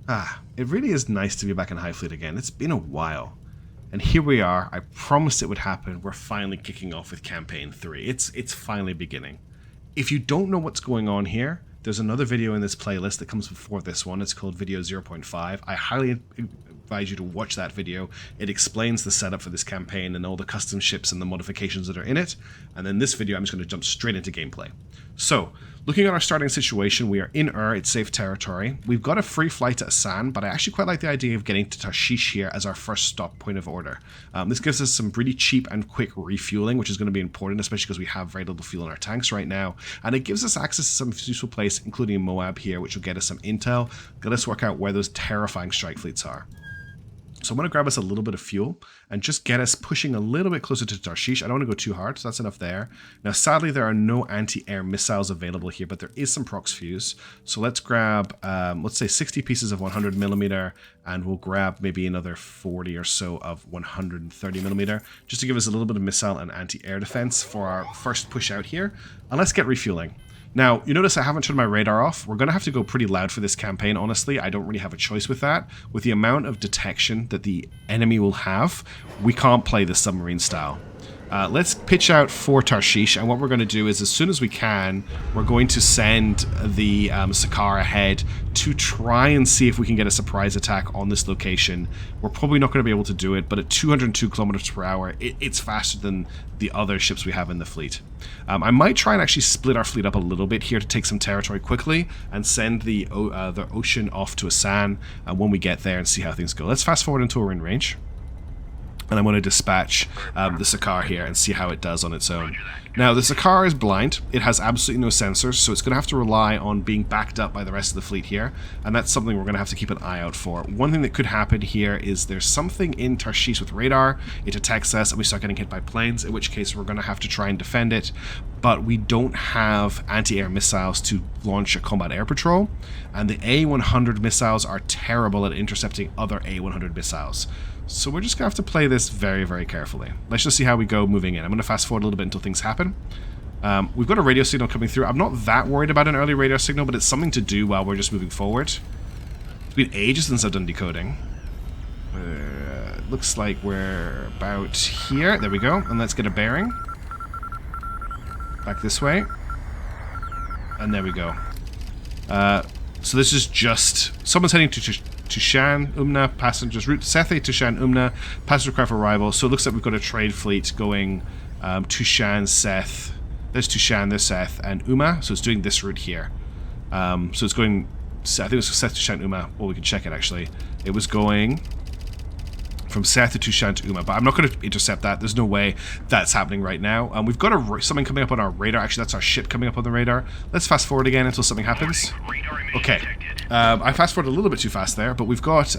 It really is nice to be back in Highfleet again. It's been a while. And here we are. I promised it would happen. We're finally kicking off with Campaign 3. It's finally beginning. If you don't know what's going on here, there's another video in this playlist that comes before this one. It's called Video 0.5. I highly advise you to watch that video. It explains the setup for this campaign and all the custom ships and the modifications that are in it. And then this video, I'm just going to jump straight into gameplay. So, looking at our starting situation, we are in it's safe territory. We've got a free flight to Asan, but I actually quite like the idea of getting to Tarshish here as our first stop point of order. This gives us some pretty cheap and quick refueling, which is going to be important, especially because we have very little fuel in our tanks right now. And it gives us access to some useful place, including Moab here, which will get us some intel, let us work out where those terrifying strike fleets are. So I'm going to grab us a little bit of fuel and just get us pushing a little bit closer to Tarshish. I don't want to go too hard, so that's enough there. Now, sadly, there are no anti-air missiles available here, but there is some prox fuse. So let's grab, let's say 60 pieces of 100mm, and we'll grab maybe another 40 or so of 130mm, just to give us a little bit of missile and anti-air defense for our first push out here. And let's get refueling. Now, you notice I haven't turned my radar off. We're going to have to go pretty loud for this campaign, honestly. I don't really have a choice with that. With the amount of detection that the enemy will have, we can't play this submarine style. Let's pitch out for Tarshish, and what we're going to do is, as soon as we can, we're going to send the Sakar ahead to try and see if we can get a surprise attack on this location. We're probably not going to be able to do it, but at 202 kilometers per hour, it's faster than the other ships we have in the fleet. I might try and actually split our fleet up a little bit here to take some territory quickly and send the ocean off to Asan when we get there and see how things go. Let's fast forward until we're in range. And I'm going to dispatch the Sakar here and see how it does on its own. Now, the Sakar is blind. It has absolutely no sensors, so it's going to have to rely on being backed up by the rest of the fleet here, and that's something we're going to have to keep an eye out for. One thing that could happen here is there's something in Tarshish with radar. It detects us, and we start getting hit by planes, in which case we're going to have to try and defend it, but we don't have anti-air missiles to launch a combat air patrol, and the A-100 missiles are terrible at intercepting other A-100 missiles. So we're just going to have to play this very, very carefully. Let's just see how we go moving in. I'm going to fast forward a little bit until things happen. We've got a radio signal coming through. I'm not that worried about an early radio signal, but it's something to do while we're just moving forward. It's been ages since I've done decoding. Looks like we're about here. There we go. And let's get a bearing. Back this way. And there we go. So this is just... Someone's heading to Tushan, Umna, passengers, route Sethi, Tushan, Umna, passenger craft arrival. So it looks like we've got a trade fleet going Tushan, Seth. There's Tushan, there's Seth, and Uma. So it's doing this route here. So it's going, I think it was Seth, Tushan, Uma. Well, we can check it actually. It was going from Seth to Tushan to Uma, but I'm not going to intercept that. There's no way that's happening right now. We've got something coming up on our radar. Actually, that's our ship coming up on the radar. Let's fast forward again until something happens. Okay. I fast forwarded a little bit too fast there, but we've got...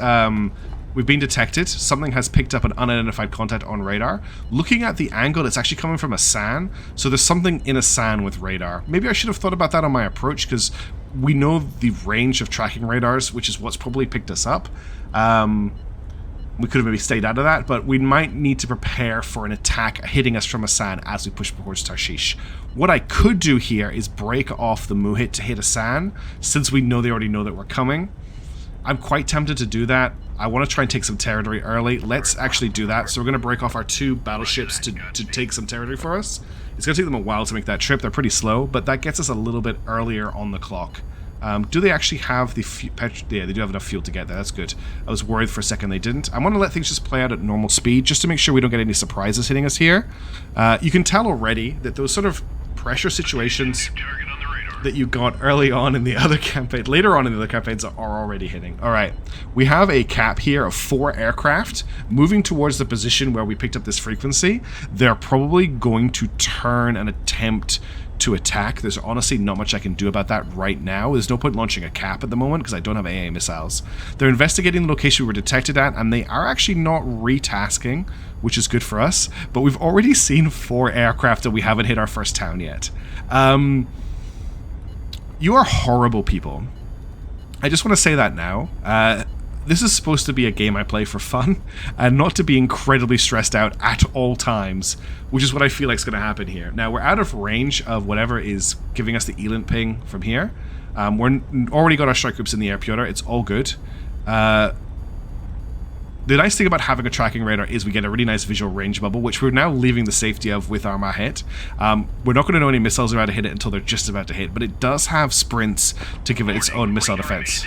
we've been detected. Something has picked up an unidentified contact on radar. Looking at the angle, it's actually coming from Asan. So there's something in Asan with radar. Maybe I should have thought about that on my approach, because we know the range of tracking radars, which is what's probably picked us up. We could have maybe stayed out of that, but we might need to prepare for an attack hitting us from Asan as we push towards Tarshish. What I could do here is break off the Muhit to hit Asan, since we know they already know that we're coming. I'm quite tempted to do that. I want to try and take some territory early. Let's actually do that. So we're going to break off our 2 battleships to take some territory for us. It's going to take them a while to make that trip. They're pretty slow, but that gets us a little bit earlier on the clock. Do they actually have the yeah, they do have enough fuel to get there. That's good. I was worried for a second they didn't. I want to let things just play out at normal speed, just to make sure we don't get any surprises hitting us here. You can tell already that those sort of pressure situations that you got early on in the other campaign, later on in the other campaigns, are already hitting. All right, we have a cap here of 4 aircraft moving towards the position where we picked up this frequency. They're probably going to turn and attempt to attack. There's honestly not much I can do about that right now. There's no point launching a cap at the moment because I don't have AA missiles. They're investigating the location we were detected at, and they are actually not retasking, which is good for us, but we've already seen 4 aircraft and we haven't hit our first town yet. You are horrible people. I just want to say that now. This is supposed to be a game I play for fun, and not to be incredibly stressed out at all times, which is what I feel like is going to happen here. Now, we're out of range of whatever is giving us the ELINT ping from here. We're already got our strike groups in the air, Piotr. It's all good. The nice thing about having a tracking radar is we get a really nice visual range bubble, which we're now leaving the safety of with our hit. We're not going to know any missiles are about to hit it until they're just about to hit, but it does have sprints to give it its own missile defense.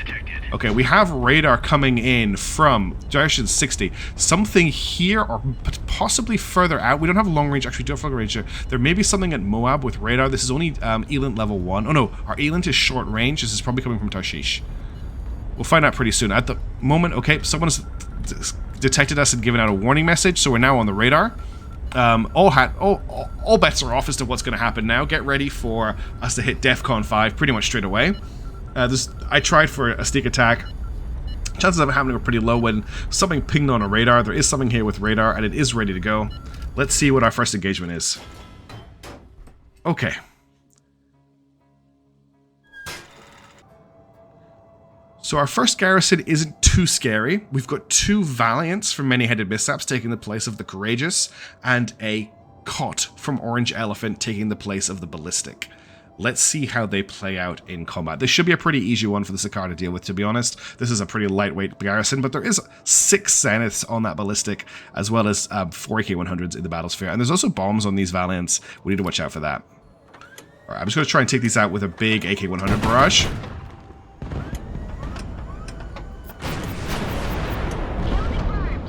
Okay, we have radar coming in from direction 60. Something here or possibly further out. We don't have long range. Actually, we do have long range here. There may be something at Moab with radar. This is only Elant level 1. Oh no, our Elant is short range. This is probably coming from Tarshish. We'll find out pretty soon. At the moment, okay, someone's detected us and given out a warning message, so we're now on the radar. All bets are off as to what's going to happen now. Get ready for us to hit DEFCON 5 pretty much straight away. I tried for a sneak attack. Chances of it happening are pretty low when something pinged on a radar. There is something here with radar, and it is ready to go. Let's see what our first engagement is. Okay. So our first garrison isn't too scary. We've got 2 Valiants from Many-Headed Mishaps taking the place of the Courageous, and a Cot from Orange Elephant taking the place of the Ballistic. Let's see how they play out in combat. This should be a pretty easy one for the Sakaar to deal with, to be honest. This is a pretty lightweight garrison, but there is 6 Zeniths on that Ballistic, as well as 4 AK-100s in the Battlesphere. And there's also bombs on these Valiants. We need to watch out for that. Alright, I'm just going to try and take these out with a big AK-100 barrage.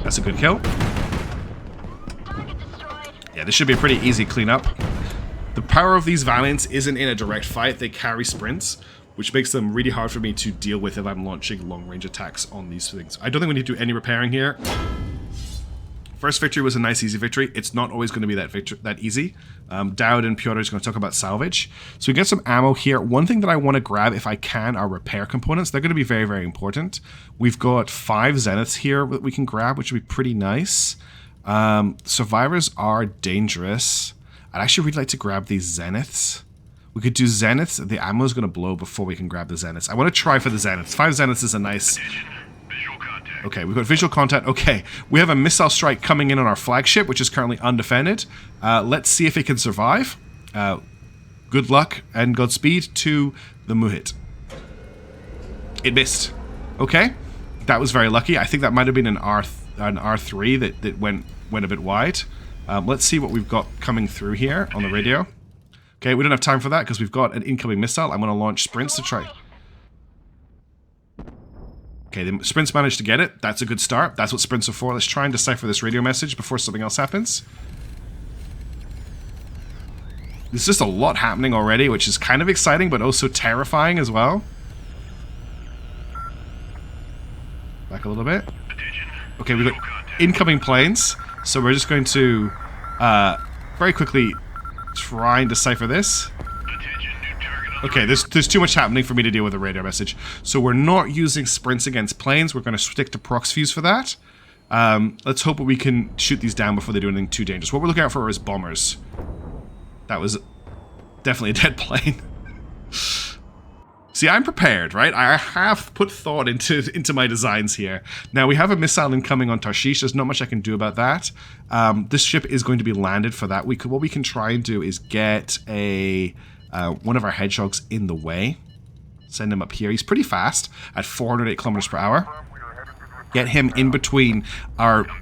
That's a good kill. Yeah, this should be a pretty easy cleanup. The power of these Valiants isn't in a direct fight. They carry sprints, which makes them really hard for me to deal with if I'm launching long-range attacks on these things. I don't think we need to do any repairing here. First victory was a nice, easy victory. It's not always going to be that easy. Dowd and Piotr is going to talk about salvage. So we get some ammo here. One thing that I want to grab, if I can, are repair components. They're going to be very, very important. We've got 5 Zeniths here that we can grab, which would be pretty nice. Survivors are dangerous. I'd actually really like to grab these Zeniths. We could do Zeniths. The ammo is going to blow before we can grab the Zeniths. I want to try for the Zeniths. 5 Zeniths is a nice... Okay, we've got visual contact. Okay, we have a missile strike coming in on our flagship, which is currently undefended. Let's see if it can survive. Good luck and Godspeed to the Muhit. It missed. Okay, that was very lucky. I think that might have been an R3 that went a bit wide. Let's see what we've got coming through here on the radio. Okay, we don't have time for that because we've got an incoming missile. I'm going to launch sprints to try... Okay, the sprints managed to get it. That's a good start. That's what sprints are for. Let's try and decipher this radio message before something else happens. There's just a lot happening already, which is kind of exciting, but also terrifying as well. Back a little bit. Okay, we've got incoming planes. So we're just going to very quickly try and decipher this. Okay, there's too much happening for me to deal with a radar message. So we're not using sprints against planes. We're going to stick to prox fuse for that. Let's hope that we can shoot these down before they do anything too dangerous. What we're looking out for is bombers. That was definitely a dead plane. See, I'm prepared, right? I have put thought into my designs here. Now, we have a missile incoming on Tarshish. There's not much I can do about that. This ship is going to be landed for that. What we can try and do is get a... one of our hedgehogs in the way. Send him up here. He's pretty fast at 408 kilometers per hour. Get him in between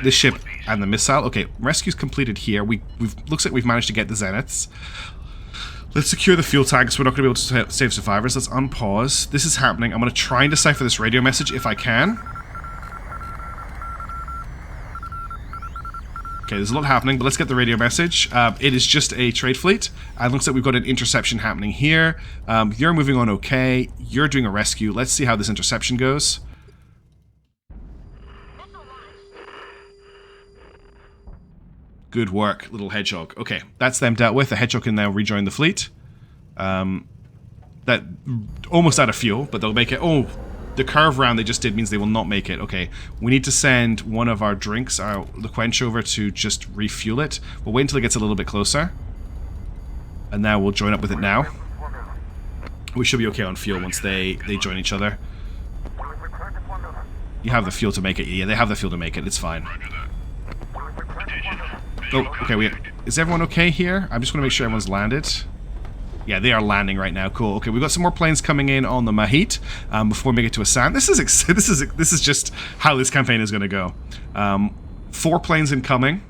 this ship and the missile. Okay, rescue's completed here. Looks like we've managed to get the Zeniths. Let's secure the fuel tanks. We're not going to be able to save survivors. Let's unpause. This is happening. I'm going to try and decipher this radio message if I can. Okay, there's a lot happening, but let's get the radio message. It is just a trade fleet. It looks like we've got an interception happening here. You're moving on okay. You're doing a rescue. Let's see how this interception goes. Good work, little hedgehog. Okay, that's them dealt with. The hedgehog can now rejoin the fleet. That almost out of fuel, but they'll make it. Oh, the curve round they just did means they will not make it. Okay, we need to send one of our drinks, the quench, over to just refuel it. We'll wait until it gets a little bit closer. And now we'll join up with it now. We should be okay on fuel once they join each other. You have the fuel to make it. Yeah, they have the fuel to make it. It's fine. Oh, okay, is everyone okay here? I'm just going to make sure everyone's landed. Yeah, they are landing right now. Cool. Okay, we've got some more planes coming in on the Mahit before we make it to Asan. This is just how this campaign is going to go. 4 planes incoming.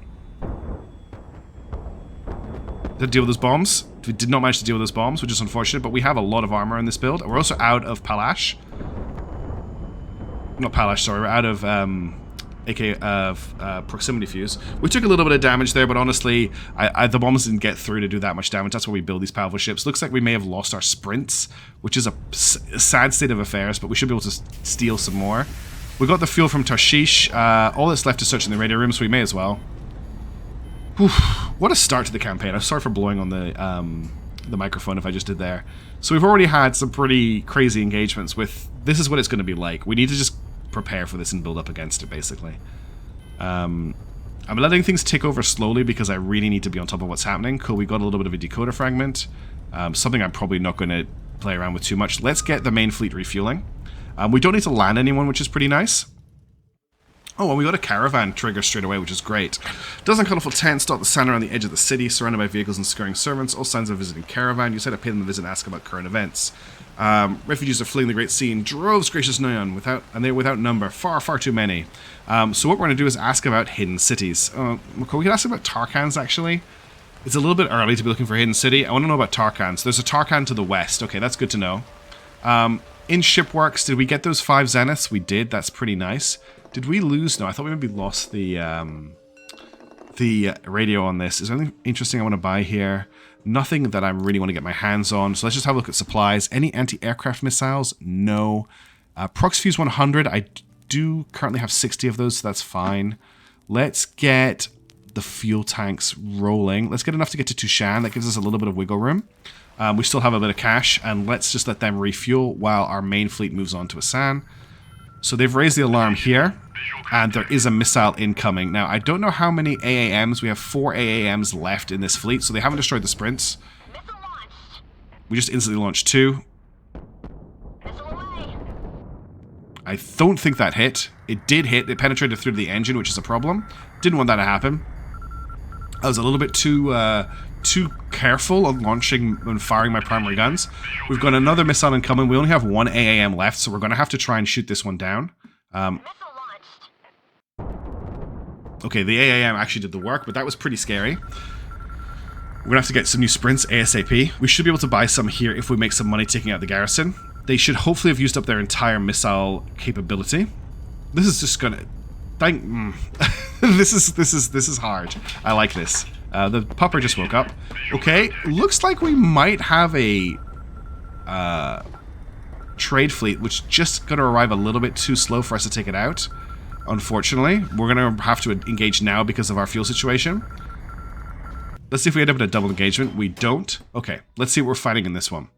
To deal with those bombs. We did not manage to deal with those bombs, which is unfortunate, but we have a lot of armor in this build. We're also out of Palash. Not Palash, sorry. We're out of proximity fuse. We took a little bit of damage there, but honestly, the bombs didn't get through to do that much damage. That's why we build these powerful ships. Looks like we may have lost our sprints, which is a sad state of affairs, but we should be able to steal some more. We got the fuel from Tarshish. All that's left is searching the radio room, so we may as well. Whew, what a start to the campaign. I'm sorry for blowing on the microphone if I just did there. So we've already had some pretty crazy engagements with... This is what it's going to be like. We need to just prepare for this and build up against it, basically. I'm letting things tick over slowly because I really need to be on top of what's happening. Cool, we got a little bit of a decoder fragment. Something I'm probably not going to play around with too much. Let's get the main fleet refueling. We don't need to land anyone, which is pretty nice. Oh, and we got a caravan trigger straight away, which is great. Dozen colorful tents dot the center on the edge of the city, surrounded by vehicles and scurrying servants. All signs of a visiting caravan. You said to pay them a visit and ask about current events. Refugees are fleeing the Great Sea in droves, gracious Neon, and they're without number. Far, far too many. So what we're going to do is ask about hidden cities. We can ask about Tarkans, actually. It's a little bit early to be looking for hidden city. I want to know about Tarkans. There's a Tarkan to the west. Okay, that's good to know. In Shipworks, did we get those 5 Zeniths? We did. That's pretty nice. Did we lose? No, I thought we maybe lost the radio on this. Is there anything interesting I want to buy here? Nothing that I really want to get my hands on. So let's just have a look at supplies. Any anti-aircraft missiles? No. Prox Fuse 100. I do currently have 60 of those, so that's fine. Let's get the fuel tanks rolling. Let's get enough to get to Tushan. That gives us a little bit of wiggle room. We still have a bit of cash, and let's just let them refuel while our main fleet moves on to Asan. So they've raised the alarm here, and there is a missile incoming. Now, I don't know how many AAMs. We have 4 AAMs left in this fleet, so they haven't destroyed the sprints. We just instantly launched 2. I don't think that hit. It did hit. It penetrated through the engine, which is a problem. Didn't want that to happen. I was a little bit too careful on launching and firing my primary guns. We've got another missile incoming. We only have 1 AAM left, so we're going to have to try and shoot this one down. Okay, the AAM actually did the work, but that was pretty scary. We're going to have to get some new sprints ASAP. We should be able to buy some here if we make some money taking out the garrison. They should hopefully have used up their entire missile capability. This is just going to... This is hard. I like this. The pupper just woke up. Okay, looks like we might have a trade fleet, which just going to arrive a little bit too slow for us to take it out. Unfortunately, we're going to have to engage now because of our fuel situation. Let's see if we end up in a double engagement. We don't. Okay, let's see what we're fighting in this one.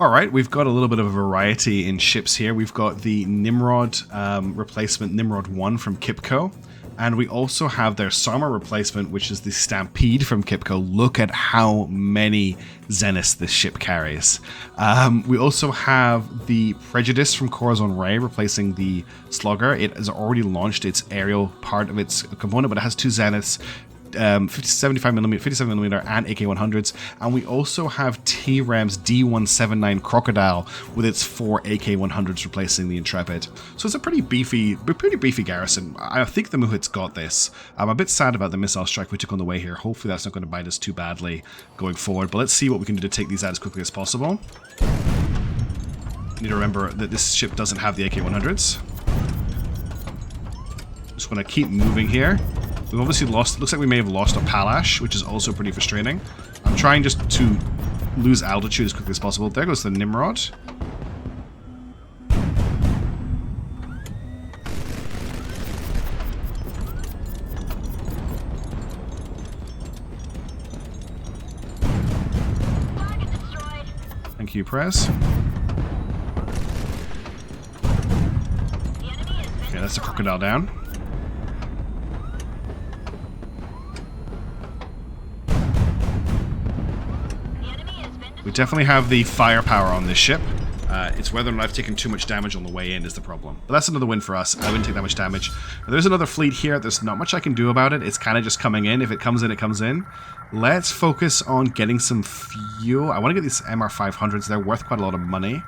Alright, we've got a little bit of a variety in ships here. We've got the Nimrod replacement, Nimrod 1 from Kipco. And we also have their Sarma replacement, which is the Stampede from Kipco. Look at how many Zeniths this ship carries. We also have the Prejudice from Corazon Ray replacing the Slugger. It has already launched its aerial part of its component, but it has 2 Zeniths. 57mm and AK-100s, and we also have T-Ram's D179 Crocodile with its 4 AK-100s replacing the Intrepid. So it's a pretty beefy garrison. I think the Muhit's got this. I'm a bit sad about the missile strike we took on the way here. Hopefully that's not going to bite us too badly going forward, but let's see what we can do to take these out as quickly as possible. Need to remember that this ship doesn't have the AK-100s. Just want to keep moving here. We've obviously lost, looks like we may have lost a Palash, which is also pretty frustrating. I'm trying just to lose altitude as quickly as possible. There goes the Nimrod. Thank you, Prez. Okay, that's the Crocodile down. We definitely have the firepower on this ship. It's whether or not I've taken too much damage on the way in is the problem. But that's another win for us. I wouldn't take that much damage. There's another fleet here. There's not much I can do about it. It's kind of just coming in. If it comes in, it comes in. Let's focus on getting some fuel. I want to get these MR500s. They're worth quite a lot of money.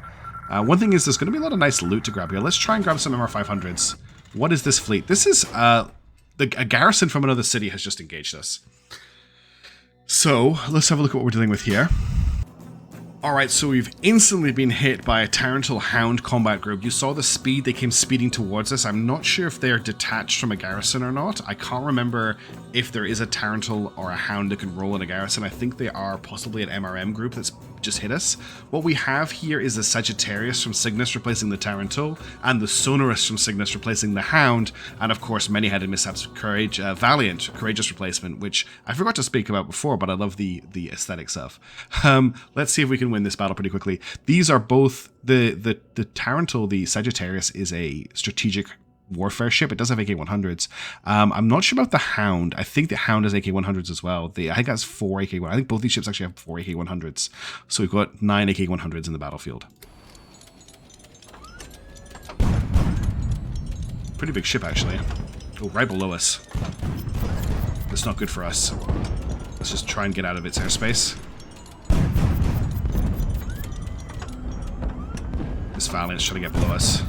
One thing is there's going to be a lot of nice loot to grab here. Let's try and grab some MR500s. What is this fleet? This is a garrison from another city has just engaged us. So let's have a look at what we're dealing with here. Alright, so we've instantly been hit by a Tarantal Hound combat group. You saw the speed, they came speeding towards us. I'm not sure if they're detached from a garrison or not. I can't remember if there is a Tarantal or a Hound that can roll in a garrison. I think they are possibly an MRM group that's just hit us. What we have here is the Sagittarius from Cygnus replacing the Tarantal, and the Sonorous from Cygnus replacing the Hound, and of course Many-Headed Mishaps Courage, Valiant, Courageous replacement, which I forgot to speak about before, but I love the aesthetics of. Let's see if we can win this battle pretty quickly. These are both the Tarantal, the Sagittarius, is a strategic warfare ship. It does have AK-100s. I'm not sure about the Hound. I think the Hound has AK-100s as well. I think that's 4 AK-100s. I think both these ships actually have 4 AK-100s. So we've got 9 AK-100s in the battlefield. Pretty big ship, actually. Oh, right below us. That's not good for us. Let's just try and get out of its airspace. This Valiant's trying to get below us.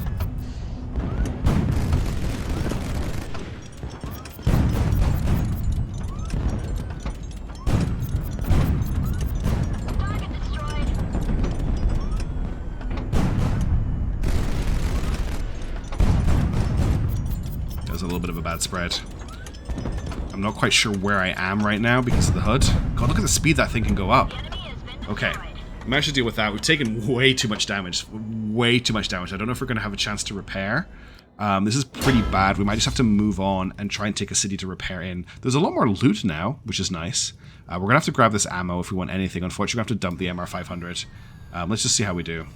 A little bit of a bad spread. I'm not quite sure where I am right now because of the HUD. God, look at the speed that thing can go up. Okay, we managed to deal with that. We've taken way too much damage. Way too much damage. I don't know if we're going to have a chance to repair. This is pretty bad. We might just have to move on and try and take a city to repair in. There's a lot more loot now, which is nice. We're going to have to grab this ammo if we want anything. Unfortunately, we have to dump the MR500. Let's just see how we do.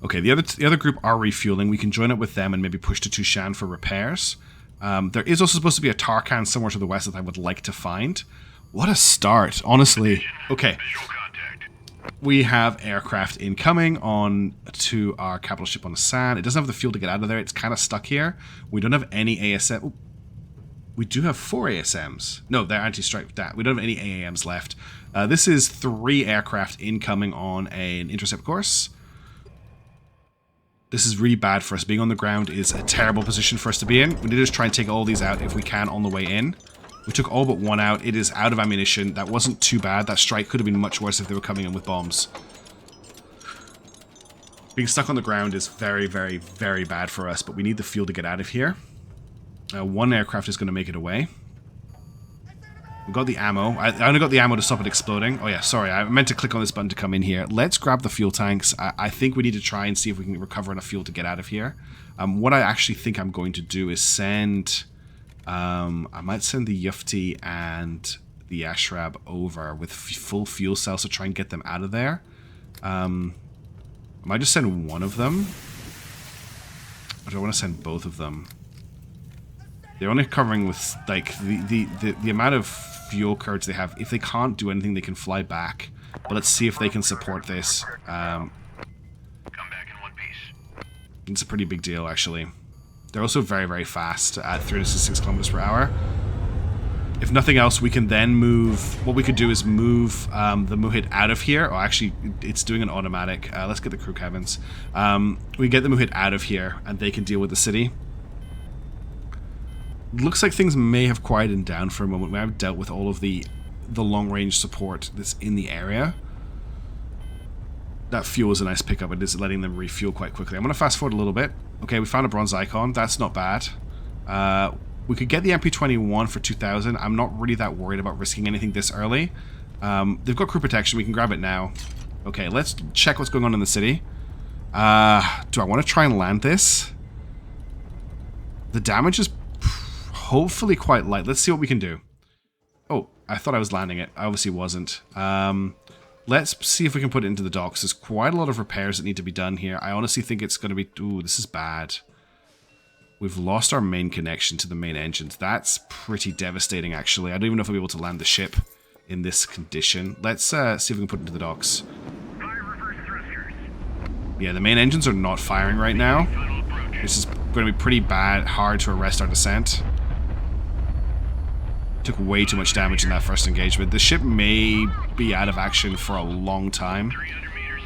Okay, the other group are refueling. We can join up with them and maybe push to Tushan for repairs. There is also supposed to be a Tarkhan somewhere to the west that I would like to find. What a start, honestly. Okay. We have aircraft incoming on to our capital ship on the sand. It doesn't have the fuel to get out of there. It's kind of stuck here. We don't have any ASM. Ooh. We do have 4 ASMs. No, they're anti-strike. We don't have any AAMs left. This is 3 aircraft incoming on an intercept course. This is really bad for us. Being on the ground is a terrible position for us to be in. We need to just try and take all these out if we can on the way in. We took all but 1 out. It is out of ammunition. That wasn't too bad. That strike could have been much worse if they were coming in with bombs. Being stuck on the ground is very, very, very bad for us, but we need the fuel to get out of here. 1 aircraft is going to make it away. We got the ammo. I only got the ammo to stop it exploding. Oh yeah, sorry. I meant to click on this button to come in here. Let's grab the fuel tanks. I think we need to try and see if we can recover enough fuel to get out of here. What I actually think I'm going to do is send... I might send the Yufti and the Ashrab over with full fuel cells to try and get them out of there. I might just send one of them. Or do I want to send both of them? They're only covering with, like, the amount of fuel cards they have. If they can't do anything, they can fly back. But let's see if they can support this. Come back in one piece. It's a pretty big deal, actually. They're also very, very fast at 366 kilometers per hour. If nothing else, we can then move... What we could do is move the Muhit out of here. Oh, actually, it's doing an automatic. Let's get the crew cabins. We get the Muhit out of here, and they can deal with the city. Looks like things may have quieted down for a moment. We have dealt with all of the long-range support that's in the area. That fuel is a nice pickup. It is letting them refuel quite quickly. I'm going to fast forward a little bit. Okay, we found a bronze icon. That's not bad. We could get the MP21 for 2,000. I'm not really that worried about risking anything this early. They've got crew protection. We can grab it now. Okay, let's check what's going on in the city. Do I want to try and land this? The damage is hopefully quite light. Let's see what we can do. Oh, I thought I was landing it. I obviously wasn't. Let's see if we can put it into the docks. There's quite a lot of repairs that need to be done here. I honestly think it's going to be... Ooh, this is bad. We've lost our main connection to the main engines. That's pretty devastating, actually. I don't even know if I'll be able to land the ship in this condition. Let's see if we can put it into the docks. Fire reverse thrusters. Yeah, the main engines are not firing right now. This is going to be pretty hard to arrest our descent. Took way too much damage in that first engagement. The ship may be out of action for a long time. 300 meters.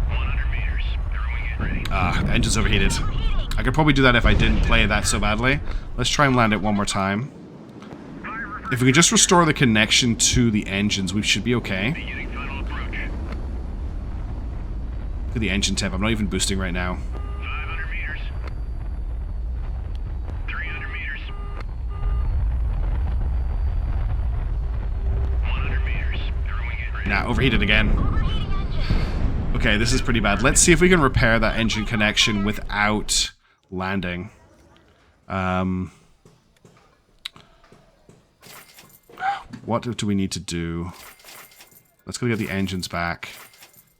100 meters. Throwing it ready. Engine's overheated. I could probably do that if I didn't play that so badly. Let's try and land it one more time. If we could just restore the connection to the engines, we should be okay. Beginning final approach. Look at the engine temp. I'm not even boosting right now. 500 meters. 300 meters. 100 meters. Throwing it ready. Nah, overheated again. Okay, this is pretty bad. Let's see if we can repair that engine connection without landing. What do we need to do? Let's go get the engines back.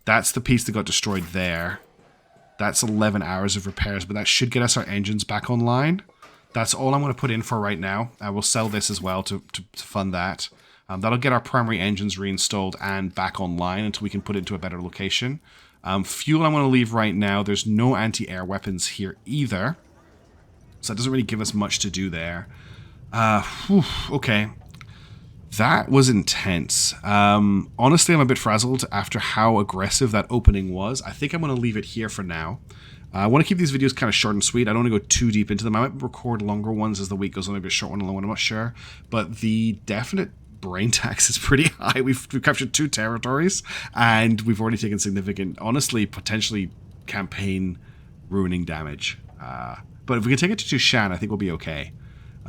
That's the piece that got destroyed there. That's 11 hours of repairs, but that should get us our engines back online. That's all I'm going to put in for right now. I will sell this as well to fund that. That'll get our primary engines reinstalled and back online until we can put it into a better location. Fuel I'm going to leave right now. There's no anti-air weapons here either. So that doesn't really give us much to do there. Okay. That was intense. Honestly, I'm a bit frazzled after how aggressive that opening was. I think I'm going to leave it here for now. I want to keep these videos kind of short and sweet. I don't want to go too deep into them. I might record longer ones as the week goes on, maybe a short one, a long one, I'm not sure. But the definite brain tax is pretty high. We've captured 2 territories, and we've already taken significant, honestly, potentially campaign-ruining damage. But if we can take it to Tushan, I think we'll be okay.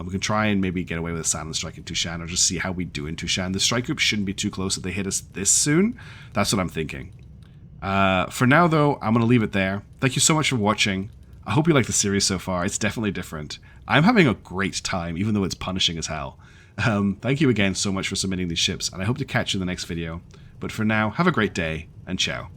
We can try and maybe get away with a silent strike in Tushan, or just see how we do in Tushan. The strike group shouldn't be too close if they hit us this soon. That's what I'm thinking. For now, though, I'm going to leave it there. Thank you so much for watching. I hope you like the series so far. It's definitely different. I'm having a great time, even though it's punishing as hell. Thank you again so much for submitting these ships, and I hope to catch you in the next video. But for now, have a great day, and ciao.